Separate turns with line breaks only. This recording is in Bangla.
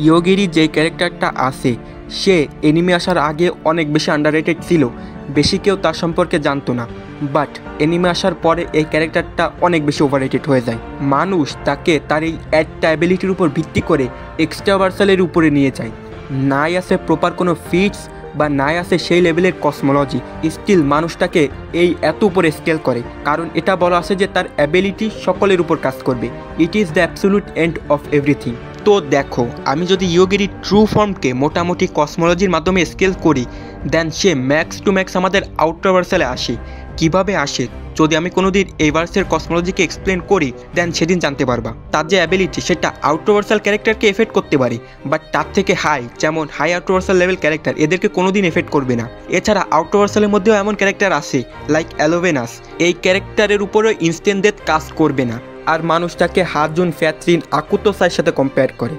ইয়োগিরি যে ক্যারেক্টারটা আছে সে এনিমে আসার আগে অনেক বেশি আন্ডাররেটেড ছিল, বেশি কেউ তার সম্পর্কে জানতো না। বাট এনিমে আসার পরে এই ক্যারেক্টারটা অনেক বেশি ওভাররেটেড হয়ে যায়। মানুষ তাকে তার এই একটা অ্যাবিলিটির উপর ভিত্তি করে এক্সট্রাভার্সালের উপরে নিয়ে যায়। নাই আছে প্রপার কোনো ফিটস বা নাই আছে সেই লেভেলের কসমোলজি, স্টিল মানুষটাকে এই এত উপরে স্কেল করে, কারণ এটা বলা আছে যে তার অ্যাবিলিটি সকলের উপর কাজ করবে। It is the absolute end of everything. তো দেখো, আমি যদি ইয়োগিরির ট্রু ফর্মকে মোটামুটি কসমোলজির মাধ্যমে স্কেল করি, দেন সে ম্যাক্স টু ম্যাক্স আমাদের আউটভার্সালে আসে। কিভাবে আসে যদি আমি কোনোদিন এই ভার্সের কসমোলজিকে এক্সপ্লেন করি, দেন সেদিন জানতে পারবা। তার যে অ্যাবিলিটি সেটা আউটভার্সাল ক্যারেক্টারকে এফেক্ট করতে পারে, বাট তার থেকে হাই, যেমন হাই আউটভার্সাল লেভেল ক্যারেক্টার, এদেরকে কোনোদিন এফেক্ট করবে না। এছাড়া আউটভার্সালের মধ্যেও এমন ক্যারেক্টার আছে লাইক অ্যালোভেনাস, এই ক্যারেক্টারের উপরেও ইনস্ট্যান্ট ডেথ কাজ করবে না। আর মানুষটাকে হাজুন, ফ্যাথরিন, আকুতোসার সাথে কম্পেয়ার করে।